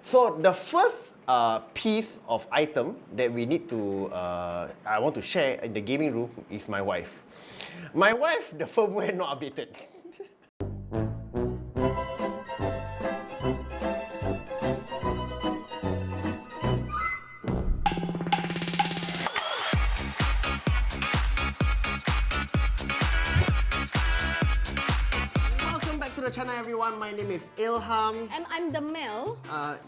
So the first piece of item that we need to, I want to share in the gaming room is my wife. My wife, the firmware not updated. Channel everyone, my name is Ilham. And I'm the Mel.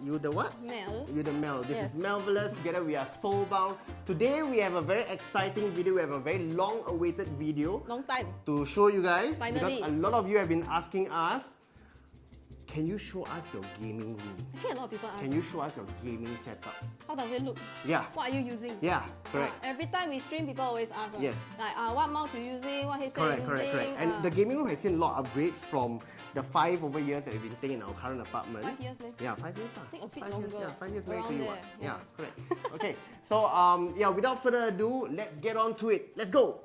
You the what? Mel. You the Mel. This Yes. is MELVALLOUS. Together we are Soulbound. Today we have a very exciting video. We have a very long-awaited video. Long time. To show you guys. Finally. Because a lot of you have been asking us, can you show us your gaming room? Actually, a lot of people ask. Can you show us your gaming setup? How does it look? Yeah. What are you using? Yeah, correct. Every time we stream, people always ask us. Yes. Like, what mouse you using? What headset Correct, you correct, using? correct. And the gaming room has seen a lot of upgrades from the 5 over years that we've been staying in our current apartment. 5 years, man. Yeah, 5 years. I think a bit 5 longer. Years, yeah, 5 years married to Around you. there, What? Yeah, yeah. correct. Okay, so yeah, without further ado, let's get on to it. Let's go.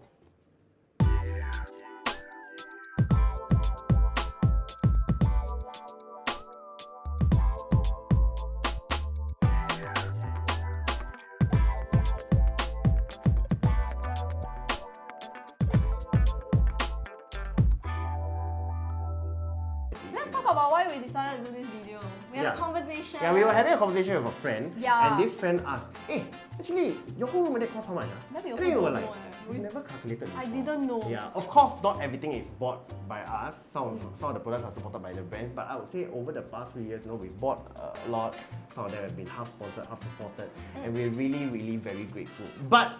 Let's talk about why we decided to do this video. We had a conversation. Yeah, we were having a conversation with a friend. Yeah. And this friend asked, hey, actually, your whole room cost how much? Then we And also then we were don't like, know, we never calculated before. I didn't know. Yeah, of course, not everything is bought by us. Some of the products are supported by the brands, but I would say over the past few years, we bought a lot. Some of them have been half sponsored, half supported, and we're really, really very grateful. But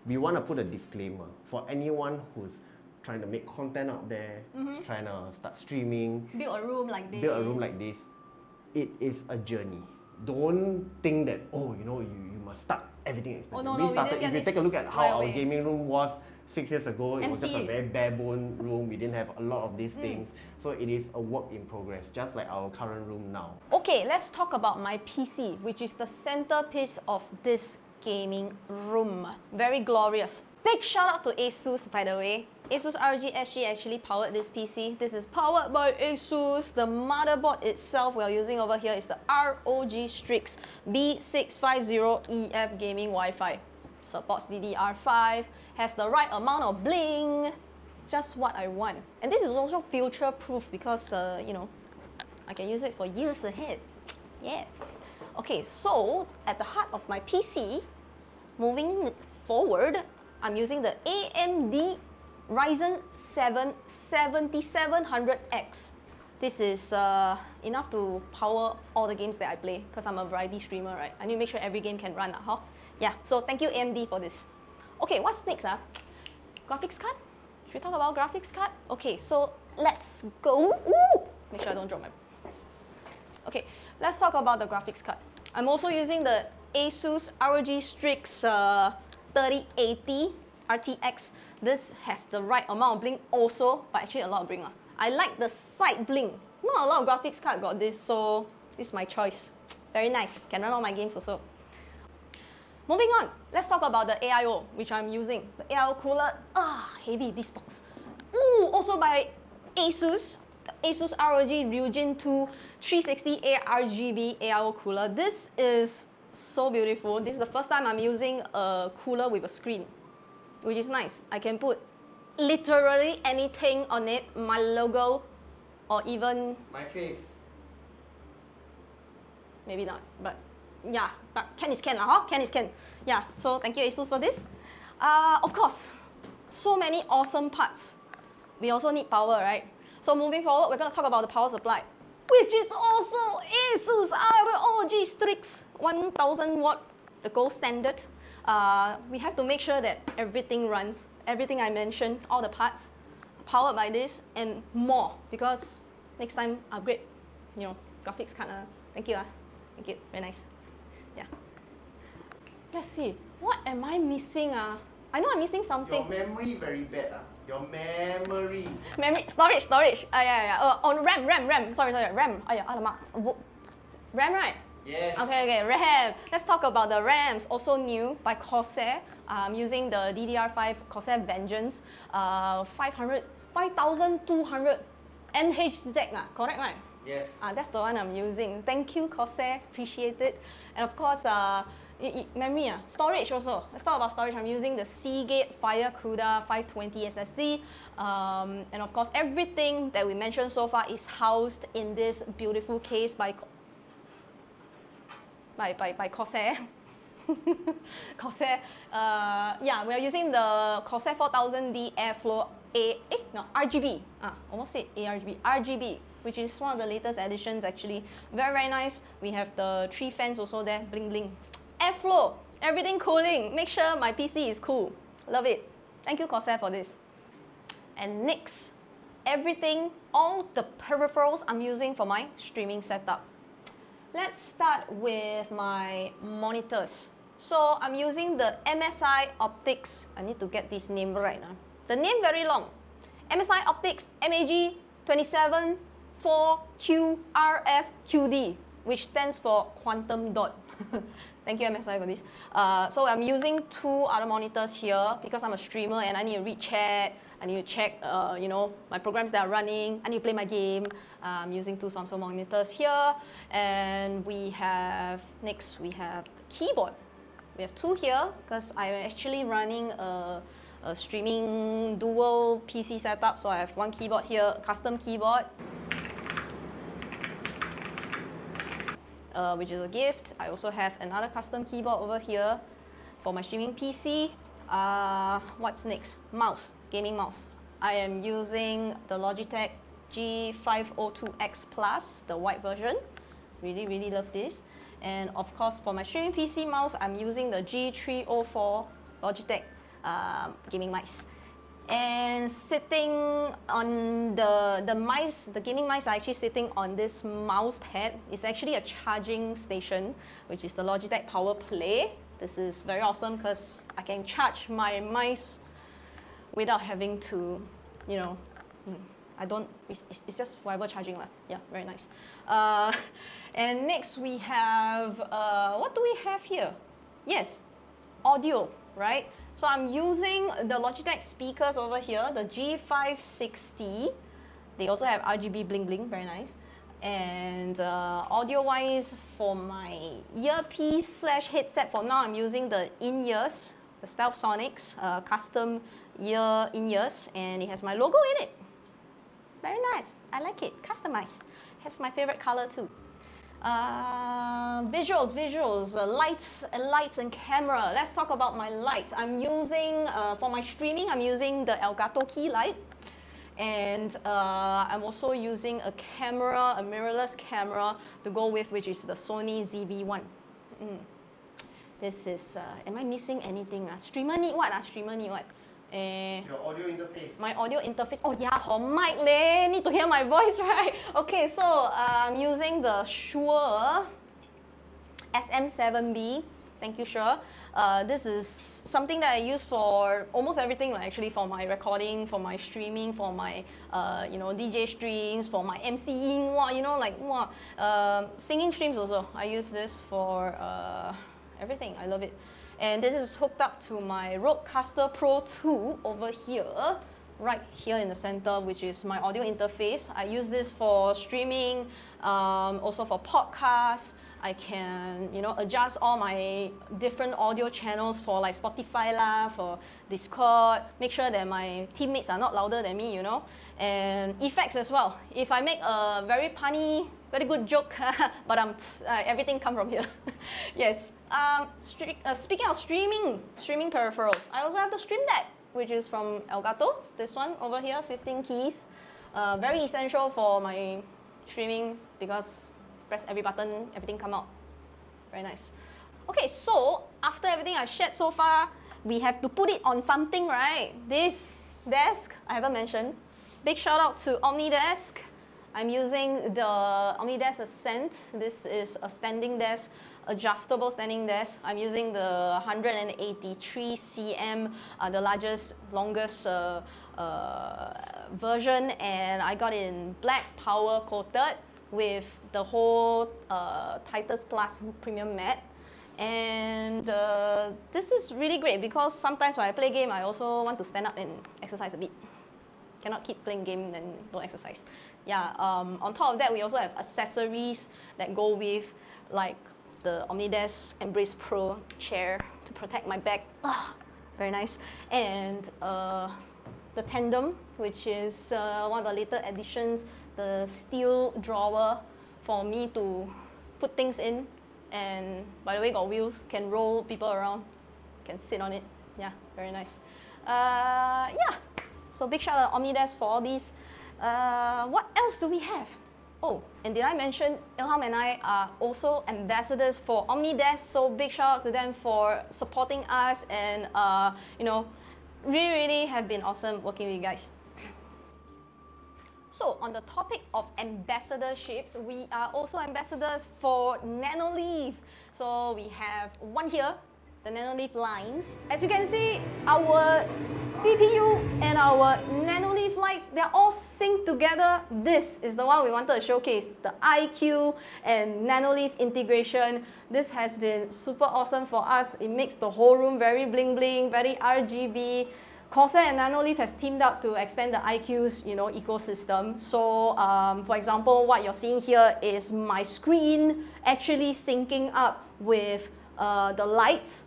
we want to put a disclaimer for anyone who's trying to make content out there, trying to start streaming, Build a room like this. build a room like this. It is a journey. Don't think that, oh, you must start everything expensive. no, We we started, didn't if get you take a this look at how right our away. gaming room was 6 years ago, it was just a Empty. very bare bone room. We didn't have a lot of these things. So it is a work in progress, just like our current room now. Okay, let's talk about my PC, which is the centerpiece of this gaming room. Very glorious. Big shout out to ASUS, by the way. ASUS ROG SG actually powered this PC. This is powered by ASUS. The motherboard itself we are using over here is the ROG Strix B650EF gaming Wi-Fi. Supports DDR5, has the right amount of bling. Just what I want. And this is also future-proof because, I can use it for years ahead. Yeah. Okay, so at the heart of my PC, moving forward, I'm using the AMD Ryzen 7 7700X. This is enough to power all the games that I play because I'm a variety streamer, right? I need to make sure every game can run, huh? Yeah, so thank you AMD for this. Okay, what's next? Graphics card? Should we talk about graphics card? Okay, so let's go. Ooh! Make sure I don't drop my... Okay, let's talk about the graphics card. I'm also using the ASUS ROG Strix 3080 RTX. This has the right amount of bling also, but actually a lot of bling. I like the side bling. Not a lot of graphics card got this, so this is my choice. Very nice. Can run all my games also. Moving on, let's talk about the AIO, which I'm using. The AIO cooler, heavy, this box. Ooh, also by ASUS. The ASUS ROG Ryujin 2 360A RGB AIO cooler. This is so beautiful. This is the first time I'm using a cooler with a screen, which is nice. I can put literally anything on it, my logo, or even... My face. Maybe not, but yeah, but can is can, huh? Can is can. Yeah, so thank you ASUS for this. Of course, so many awesome parts. We also need power, right? So moving forward, we're gonna talk about the power supply, which is also ASUS ROG Strix 1000 watt, the gold standard. We have to make sure that everything runs, everything I mentioned, all the parts, powered by this and more, because next time upgrade, graphics card. Thank you. Thank you, very nice. Yeah. Let's see, what am I missing? I know I'm missing something. Your memory very bad. Your memory. Storage. On RAM. Sorry, RAM. Alamak. RAM, right? Yes. Okay, RAM. Let's talk about the RAMs. Also new by Corsair. I'm using the DDR5 Corsair Vengeance. 5200 MHz, correct, right? Yes. That's the one I'm using. Thank you, Corsair. Appreciate it. And of course, memory, storage also. Let's talk about storage. I'm using the Seagate FireCuda 520 SSD. And of course, everything that we mentioned so far is housed in this beautiful case by Corsair. Corsair. Yeah, we are using the Corsair 4000D Airflow RGB. Almost said ARGB. RGB, which is one of the latest editions actually. Very, very nice. We have the 3 fans also there, bling bling. Airflow, everything cooling. Make sure my PC is cool. Love it. Thank you, Corsair, for this. And next, everything, all the peripherals I'm using for my streaming setup. Let's start with my monitors. So I'm using the MSI Optics. I need to get this name right. The name very long. MSI Optics MAG 274QRFQD, which stands for quantum dot. Thank you, MSI, for this. So I'm using 2 other monitors here because I'm a streamer and I need to read chat. I need to check, my programs that are running. I need to play my game. I'm using 2 Samsung monitors here. And next we have the keyboard. We have 2 here because I'm actually running a streaming dual PC setup. So I have 1 keyboard here, custom keyboard, which is a gift. I also have another custom keyboard over here for my streaming PC. What's next? Mouse, gaming mouse. I am using the Logitech G502X Plus, the white version. Really, really love this. And of course, for my streaming PC mouse, I'm using the G304 Logitech gaming mice. And sitting on the mice, the gaming mice are actually sitting on this mouse pad. It's actually a charging station, which is the Logitech Power Play. This is very awesome because I can charge my mice without having to, it's just forever charging. Yeah, very nice. And next we have, what do we have here? Yes, audio, right? So I'm using the Logitech speakers over here, the G560. They also have RGB bling bling, very nice. And audio-wise, for my earpiece/headset, for now I'm using the in-ears, the Stealth Sonics custom ear in-ears, and it has my logo in it. Very nice, I like it, customized. Has my favorite color too. Visuals, lights and camera. Let's talk about my light. I'm using, for my streaming, I'm using the Elgato key light. And I'm also using a mirrorless camera to go with, which is the Sony ZV-1. This is, am I missing anything? Streamer need what? Streamer need what? Your audio interface. My audio interface. Oh yeah, mic leh. Need to hear my voice, right? Okay, so I'm using the Shure SM7B. Thank you, Shure. This is something that I use for almost everything, actually, for my recording, for my streaming, for my DJ streams, for my MCing, singing streams also. I use this for everything. I love it. And this is hooked up to my Rodecaster Pro 2 over here, right here in the center, which is my audio interface. I use this for streaming, also for podcasts. I can, adjust all my different audio channels for like Spotify for Discord. Make sure that my teammates are not louder than me, and effects as well. If I make a very punny, very good joke, but everything come from here. Yes. Speaking of streaming peripherals, I also have the Stream Deck, which is from Elgato. This one over here, 15 keys. Very essential for my streaming because press every button, everything come out. Very nice. Okay, so after everything I've shared so far, we have to put it on something, right? This desk, I haven't mentioned. Big shout out to OmniDesk. I'm using the OmniDesk Ascent. This is a standing desk, adjustable standing desk. I'm using the 183 cm, the longest version, and I got it in black power coated with the whole Titus Plus Premium Matte. And this is really great because sometimes when I play game, I also want to stand up and exercise a bit. Cannot keep playing game and don't exercise. Yeah. On top of that, we also have accessories that go with, like the Omnidesk Embrace Pro chair to protect my back. Very nice. And the tandem, which is one of the later additions, the steel drawer for me to put things in. And by the way, got wheels, can roll people around, can sit on it. Yeah, very nice. Yeah, so big shout out Omnidesk for all these. What else do we have? Oh, and did I mention Ilham and I are also ambassadors for Omnidesk, so big shout out to them for supporting us and really have been awesome working with you guys. So on the topic of ambassadorships, we are also ambassadors for Nanoleaf. So we have one here, the Nanoleaf lines. As you can see, our CPU and our Nanoleaf lights, they're all synced together. This is the one we wanted to showcase, the IQ and Nanoleaf integration. This has been super awesome for us. It makes the whole room very bling bling, very RGB. Corsair and Nanoleaf has teamed up to expand the IQ's ecosystem. So, for example, what you're seeing here is my screen actually syncing up with the lights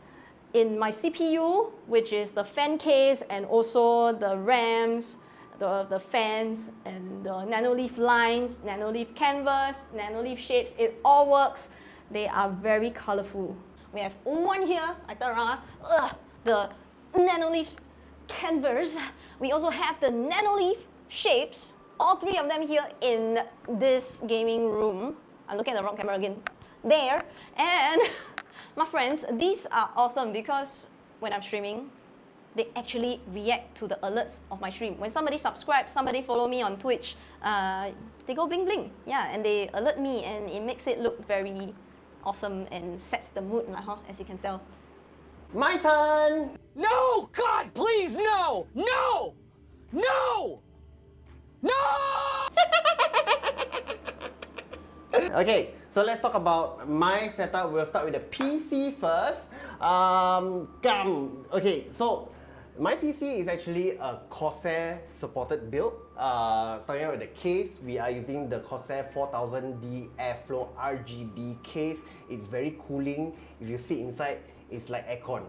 in my CPU, which is the fan case and also the RAMs, the fans, and the Nanoleaf lines, Nanoleaf canvas, Nanoleaf shapes. It all works. They are very colorful. We have one here. I turn around. The Nanoleaf canvas. We also have the Nanoleaf shapes, all three of them here in this gaming room. I'm looking at the wrong camera again. There. And my friends, these are awesome because when I'm streaming, they actually react to the alerts of my stream. When somebody subscribes, somebody follow me on Twitch, they go bling bling. Yeah, and they alert me and it makes it look very awesome and sets the mood, as you can tell. My turn! No! God, please, no! No! No! No! Okay, so let's talk about my setup. We'll start with the PC first. Okay, so my PC is actually a Corsair supported build. Starting out with the case, we are using the Corsair 4000D Airflow RGB case. It's very cooling. If you sit inside, it's like aircon.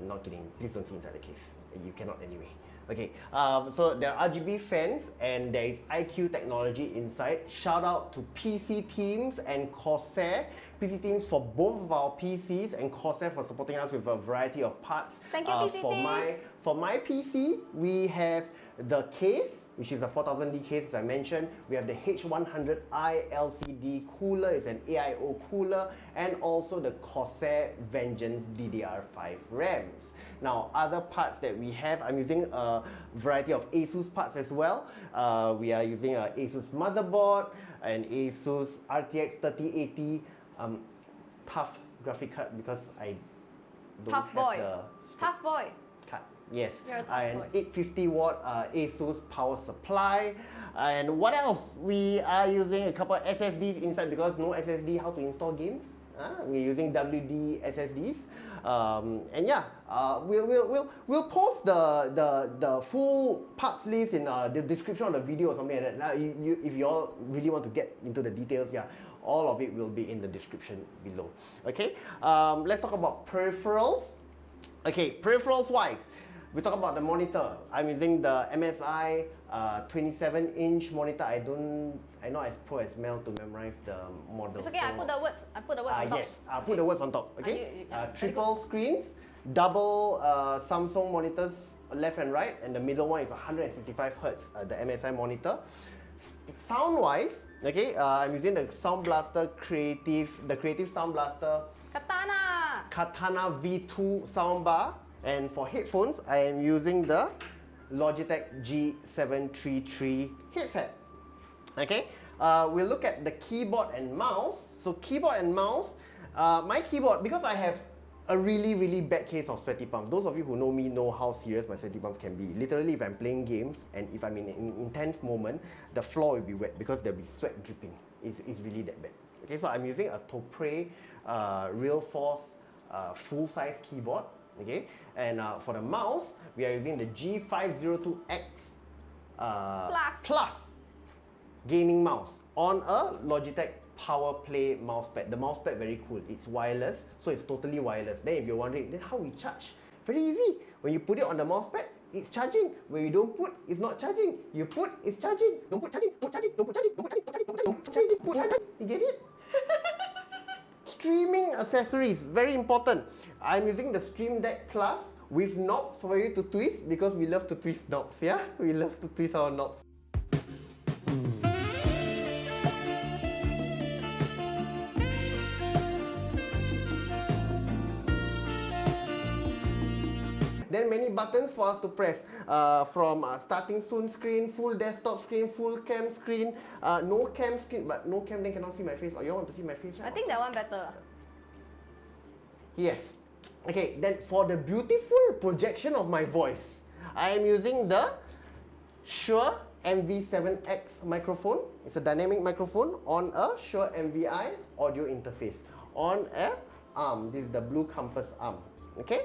Not kidding, please don't see inside the case. You cannot anyway. Okay, so there are RGB fans and there is IQ technology inside. Shout out to PC Teams and Corsair. PC Teams for both of our PCs and Corsair for supporting us with a variety of parts. Thank you, PC Teams. For my PC, we have the case, which is a 4000D case as I mentioned. We have the H100i LCD cooler, it's an AIO cooler, and also the Corsair Vengeance DDR5 RAMs. Now, other parts that we have, I'm using a variety of ASUS parts as well. We are using an ASUS motherboard, an ASUS RTX 3080 tough graphic card because I don't Tough have boy. the Tough boy. card. Yes, You're a tough and boy. 850 watt ASUS power supply. And what else? We are using a couple of SSDs inside because no SSD, how to install games? We're using WD SSDs. And yeah, we'll post the full parts list in the description of the video or something like that. Now, if you all really want to get into the details, yeah, all of it will be in the description below. Okay, let's talk about peripherals. Okay, peripherals wise, we talk about the monitor. I'm using the MSI 27-inch monitor. I not as pro as Mel to memorize the model. It's okay, I put the words on top. Yes, I'll put the words on top. Okay, yeah, triple screens, double Samsung monitors, left and right, and the middle one is 165 Hz, the MSI monitor. Sound wise, okay, I'm using the Sound Blaster Creative Sound Blaster Katana V2 soundbar, and for headphones, I am using the Logitech G733 headset. Okay, we'll look at the keyboard and mouse. So keyboard and mouse, my keyboard, because I have a really bad case of sweaty palms. Those of you who know me know how serious my sweaty palms can be. Literally, if I'm playing games and if I'm in an intense moment, the floor will be wet because there'll be sweat dripping. It's really that bad. Okay, so I'm using a Topre Real Force full-size keyboard. Okay, and for the mouse, we are using the G502X Plus gaming mouse on a Logitech PowerPlay mousepad. The mousepad very cool. It's wireless, so it's totally wireless. Then if you're wondering, then how we charge? Very easy. When you put it on the mousepad, it's charging. When you don't put, it's not charging. You put, it's charging. Don't put charging, put charging, don't put charging, don't put charging, don't put charging, put charging. You get it? Streaming accessories, very important. I'm using the Stream Deck Plus with knobs for you to twist because we love to twist knobs, yeah? We love to twist our knobs. Then many buttons for us to press, from starting soon screen, full desktop screen, full cam screen, no cam screen, but no cam then cannot see my face. Or you want to see my face, right? I think that one better. Yes. Okay, then for the beautiful projection of my voice, I am using the Shure MV7X microphone. It's a dynamic microphone on a Shure MVI audio interface. On a arm, this is the Blue Compass arm. Okay.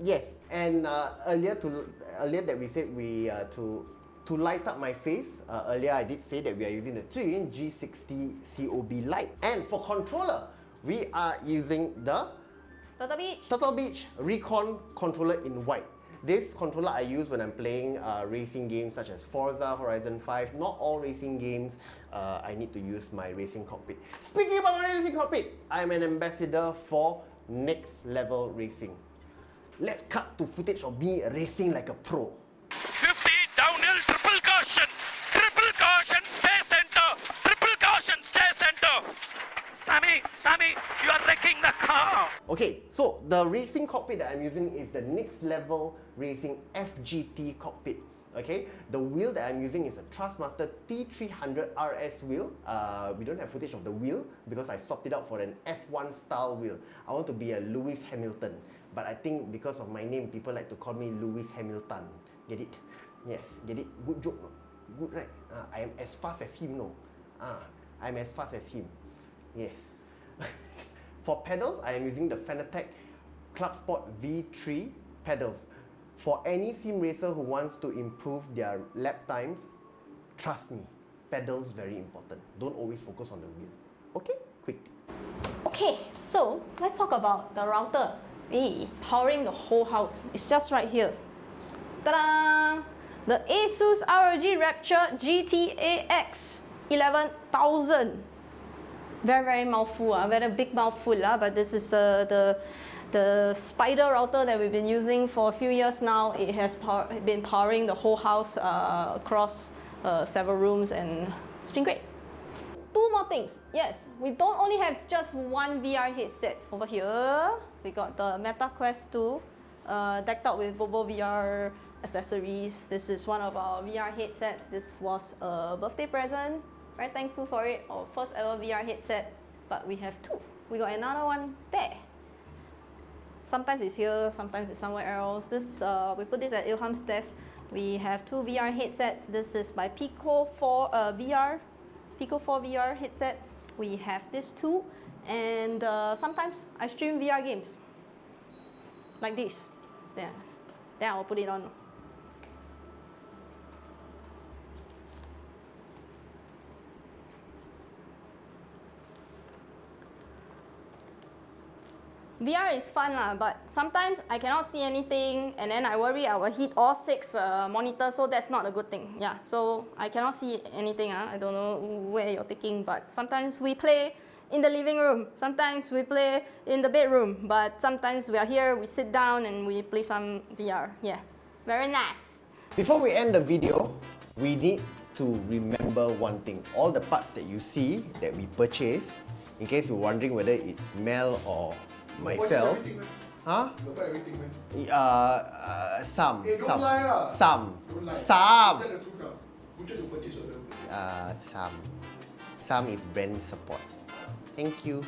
Yes, and earlier that we said we to light up my face. Earlier I did say that we are using the 3-in G60 COB light, and for controller we are using the Turtle Beach Recon controller in white. This controller I use when I'm playing racing games such as Forza Horizon 5. Not all racing games I need to use my racing cockpit. Speaking about my racing cockpit, I'm an ambassador for Next Level Racing. Let's cut to footage of me racing like a pro. 50 downhill, triple caution, stay center, triple caution, stay center. Sammy, you are wrecking the car. Okay, so the racing cockpit that I'm using is the Next Level Racing FGT cockpit. Okay, the wheel that I'm using is a Thrustmaster T300 RS wheel. We don't have footage of the wheel because I swapped it out for an F1 style wheel. I want to be a Lewis Hamilton, but I think because of my name, people like to call me Lewis Hamilton. Get it? Yes, get it? Good joke, no? Good, right? I am as fast as him, no? I'm as fast as him. Yes. For pedals, I am using the Fanatec Club Sport V3 pedals. For any sim racer who wants to improve their lap times, trust me, pedals very important. Don't always focus on the wheel. Okay? Quick. Okay, so let's talk about the router. Powering the whole house. It's just right here. Ta-da! The Asus ROG Rapture GT-AX 11,000. Very mouthful, very big mouthful, but this is the spider router that we've been using for a few years now. It has been powering the whole house across several rooms, and it's been great. Two more things. Yes, we don't only have just one VR headset. Over here, we got the Meta Quest 2 decked out with Bobo VR accessories. This is one of our VR headsets. This was a birthday present. Very thankful for it. Our first ever VR headset, but we have two. We got another one there. Sometimes it's here, sometimes it's somewhere else. This we put this at Ilham's desk. We have two VR headsets. This is my Pico 4 VR headset. We have this too, and sometimes I stream VR games like this. Then I'll put it on. VR is fun but sometimes I cannot see anything, and then I worry I will hit all 6 monitors, so that's not a good thing. Yeah, so I cannot see anything. I don't know where you're taking, but sometimes we play in the living room, sometimes we play in the bedroom, but sometimes we are here, we sit down and we play some VR. Yeah, very nice. Before we end the video, we need to remember one thing. All the parts that you see that we purchase, in case you're wondering whether it's Mel or myself. Huh? Everything, man. Some. Hey, don't lie lah. Some. Don't lie. Some. Tell the truth lah. Which one you purchase or them? Some. Some is brand support. Thank you.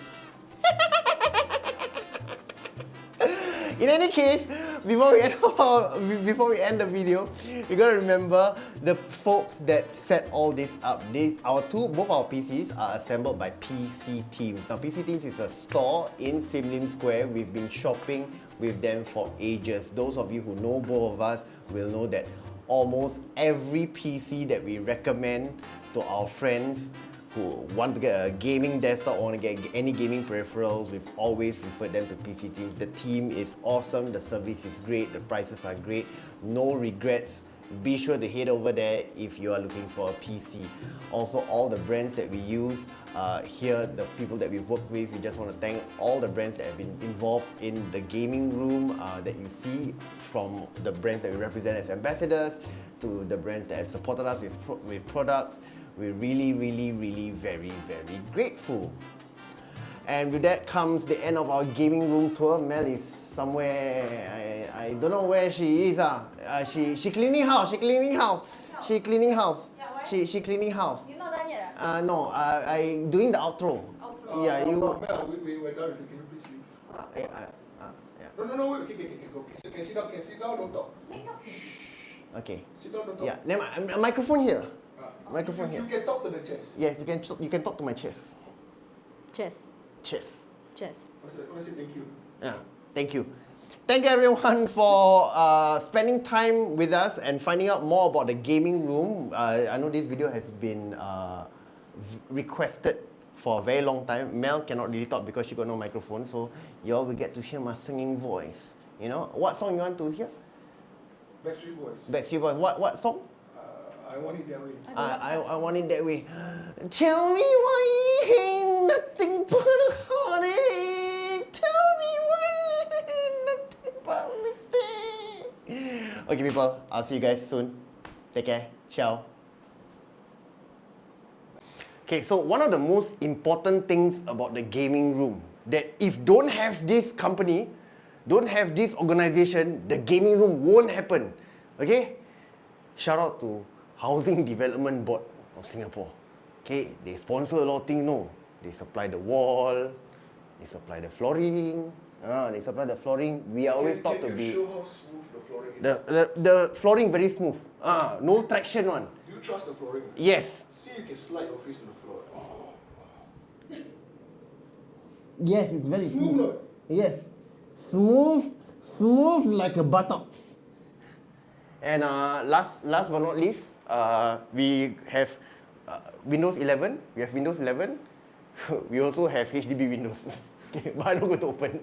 In any case, before we end the video, you gotta remember the folks that set all this up. Both our PCs are assembled by PC Teams. Now, PC Teams is a store in Sim Lim Square. We've been shopping with them for ages. Those of you who know both of us will know that almost every PC that we recommend to our friends who want to get a gaming desktop or want to get any gaming peripherals. We've always referred them to PC Teams. The team is awesome, the service is great, the prices are great, no regrets. Be sure to head over there if you are looking for a PC. Also, all the brands that we use here, the people that we've worked with, we just want to thank all the brands that have been involved in the gaming room that you see, from the brands that we represent as ambassadors to the brands that have supported us with products. We're really, really, really very, very grateful. And with that comes the end of our gaming room tour. Mel is somewhere, I don't know where she is. She cleaning house, she cleaning house. She cleaning house. Yeah, why? She cleaning house. You're not done yet? No, I doing the outro. Yeah, you. Mel, we're done with you. Can you please leave? Yeah. No, wait, okay, go. Can sit down, don't talk. Okay. Sit down, don't talk. Yeah, then a microphone here. Microphone You here. can talk to the chest. Yes, you can talk to my chest. Chess. Chest. Chess. I want to say thank you. Yeah, thank you. Thank you everyone for spending time with us and finding out more about the gaming room. I know this video has been requested for a very long time. Mel cannot really talk because she got no microphone, so you all will get to hear my singing voice. You know, what song you want to hear? Backstreet Boys. Backstreet Boys. What song? I want it that way. I want it that way. Tell me why you ain't nothing but a heartache. Tell me why you ain't nothing but a mistake. Okay, people. I'll see you guys soon. Take care. Ciao. Okay, so one of the most important things about the gaming room, that if don't have this company, don't have this organization, the gaming room won't happen. Okay? Shout out to Housing Development Board of Singapore. Okay, they sponsor a lot of things, no. They supply the wall, they supply the flooring. They supply the flooring. We are always taught to be... Can you show how smooth the flooring is? The flooring very smooth. No traction one. Do you trust the flooring? Yes. See, you can slide your face on the floor. Yes, it's very Smooth, smooth. Yes. Smooth like a buttocks. And last but not least, we have Windows 11. We have Windows 11. We also have HDB Windows. Okay, but I'm not going to open.